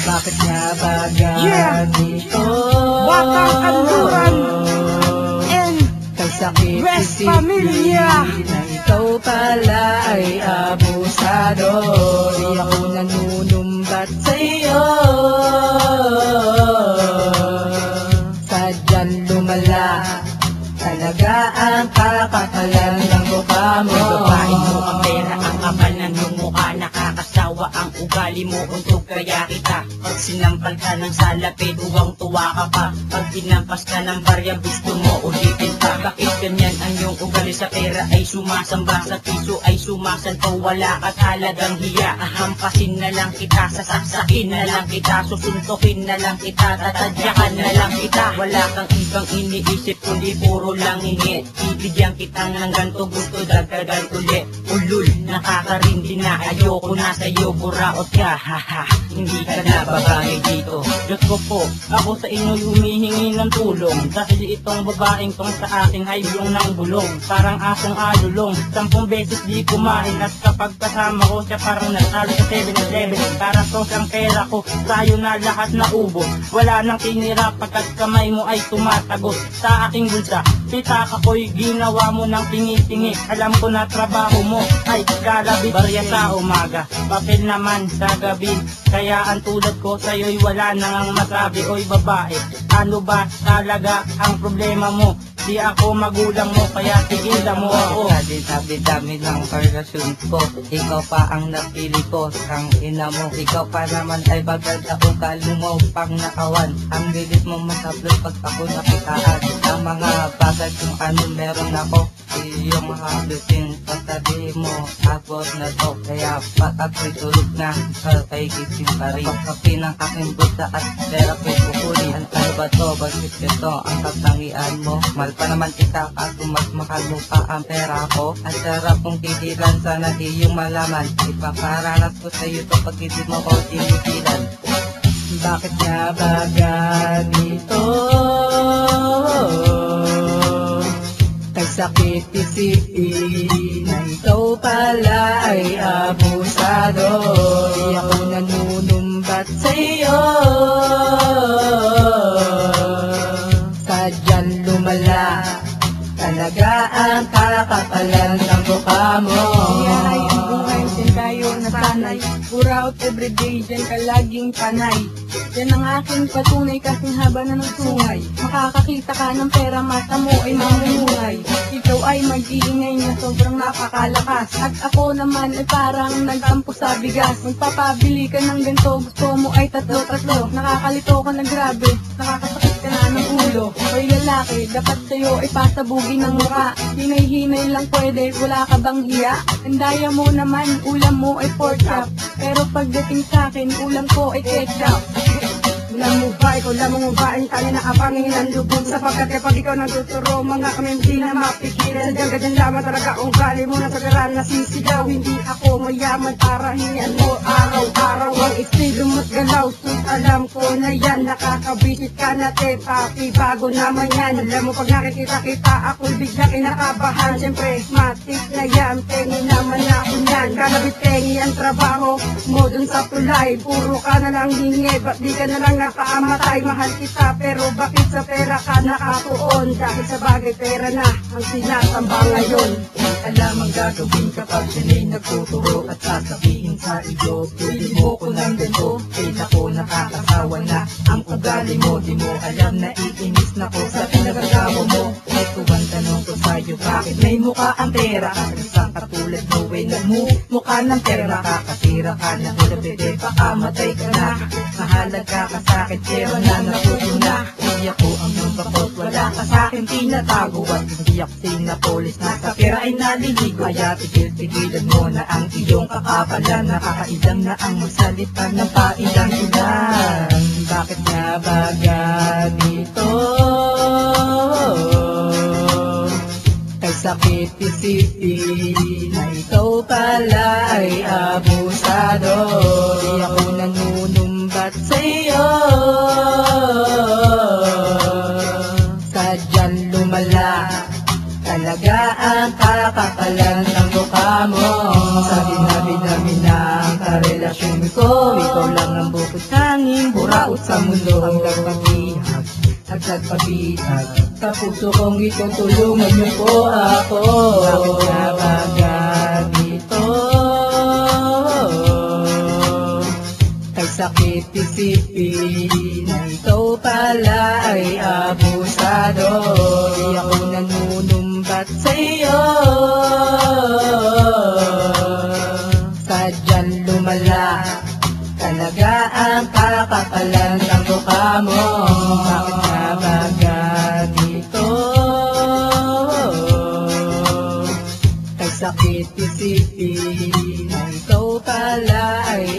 Bakit nga ba ganito? Batang Kanluran and Kay sakit West isipin Familia na ikaw pala ay abusado. Di ako nanunumbat sa'yo, sadyang lumala talaga ang kakakalan ng mukha mo. Babae mo ang pera, ang kapal ng iyong mukha. Nakakasawa ang ugali mo, untog kaya kita. Pag sinampal ka ng salapid, uwang-tuwa ka pa. Pag tinampas ka ng barya, gusto mo ulitin pa. Bakit ganyan ang iyong ugali? Sa pera ay sumasamba, sa piso ay sumasanto. Wala ka talagang hiya. Ahampasin na lang kita, sasaksakin na lang kita, susuntukin na lang kita, tatadyakan na lang kita. Wala kang ibang iniisip kundi puro lang ingit. Bibigyan kita ng ganto, gusto dagdagan ulit. Ulul, nakakarindi na, ayoko na sa'yo, buraot ka, haha. Hindi ka na babae dito. Diyos ko po, ako sa inyo humihingi ng tulong. Dahil itong babaeng tong sa akin ay yung ng bulong. Parang asong alulong, 10 beses di kumain. At kapag kasama ko siya parang natalo sa 7-Eleven. Para to siyang pera ko, tayo na lahat na ubo. Wala nang tinira pagkat kamay mo ay tumatagos sa aking bulsa. Pitak ako'y ginawa mo ng tingi-tingi. Alam ko na trabaho mo ay galabit. Barya sa umaga, papel naman sa gabi. Kaya ang tulad ko sa'yo'y wala nang masabi. Oy babae, ano ba talaga ang problema mo? Di ako magulang mo, kaya tigilan mo ako. Dami ng kargasyon ko, ikaw pa ang napili ko. Ang ina mo, ikaw pa naman ay bagad ako. Ugali mo pang nakawan, ang bilis mo masaplos pag ako nakitaan. Ang mga bagay kung ano meron ako, iyong mahablusin. Pagsabi mo, abot na to, kaya pag ako'y tulog na, kay gising pa rin. Pagkapi ng aking buta at pera ko'y kukunin. Ano ba to, bakit ito ang katangian mo? Mahal pa naman kita, kaso mas mahal mo pa ang pera ko. Ang sarap kong titilan, sana iyong malaman. Ipaparanas ko sa'yo to pag hindi mo ko tinitilan. Bakit nga ba ganito? Kay sakit isipin na ikaw pala ay abusado. Di ako nanunumbat sa'yo, sadyang lumala talaga ang kakakalan ng mukha mo. Yahay ang buhay, din tayo nasanay. Buraot everyday, dyan ka laging panay. Yan ang aking patunay, kasing haba na ng sungay. Makakakita ka ng pera, mata mo ay mamumungay. Ikaw ay mag-iingay na sobrang napakalakas. At ako naman ay parang nagtampo sa bigas. Magpapabili ka ng ganito, gusto mo ay tatlo-tatlo. Nakakalito ka na grabe, nakakasakit ka na ng ulo. Hoy lalaki, dapat sa'yo ay pasabugin ng mukha. Hinay-hinay lang pwede, wala ka bang hiya? Ang daya mo naman, ulam mo ay pork chop. Pero pagdating sa akin, ulam ko ay ketchup. Alam mo ba, ikaw lamang mo ba ang tali na kapangin ng lubog? Sapagkat kapag ikaw nagtuturo, mga kami hindi na mapigilan. Sadyang ganyan lamang talaga ugali mo na sa garan nasisigaw. Hindi ako mayaman para hingian mo araw-araw ang estilo mo't galaw. Sus, alam ko na yan, nakakabisit ka na te, papi, bago naman yan. Alam mo pag nakikita kita, ako'y bigla kinakabahan. Siyempre, matik na yan, tengi naman ako yan. Kalabit tengi ang trabaho mo dun sa tulay. Puro ka na lang hingi, ba't di ka na lang nakaamatay? Mahal kita pero bakit sa pera ka nakatuon? Dahil sa bagay pera na ang sinasamba ngayon. Alam ang gagawin kapag sila'y nagtuturo at sasabihin sa iyo, pwede mo ko ng ganito, kaya ko nakakasawa na ang ugali mo. Di mo alam na iinis na ko sa pinagagawa mo. Ito ang tanong ko sa'yo, bakit may mukha ang pera? Isang katulad mo ay nagmumukha ng pera. Nakakasira ka na tulad bebe, baka matay ka na. Mahalaga ka sa'kin pero na natutuna. Hindi ako ang iyong bakot, wala ka sa'kin tinatago. At hindi ako sinapolis na sa pera ay naliligo. Kaya tigil-tigilan mo na ang iyong kakapalan. Nakakailang na ang magsalita ng pailang-ilang. Bakit nga ba ganito? Kay sakit isipin na ikaw pala ay abusado. Di ako nanunumbat sa'yo, sadyang lumala talaga ang kakakalan ng mukha mo. Sa dinabi namin ng karelasyon perfume ko, ikaw lang ang bukod tanging buraot sa mundo. Hanggang paghihag at nagpabitag sa puso kong ito, tulungan niyo po ako. Bakit nga ba ganito? Kay sakit isipin na ikaw pala ay abusado. Di ako nanunumbat sa iyo, sadyang lumala talaga ang kakapalan ng mukha mo. Bakit nga ba ganito? Kay sakit isipin na ikaw pala ay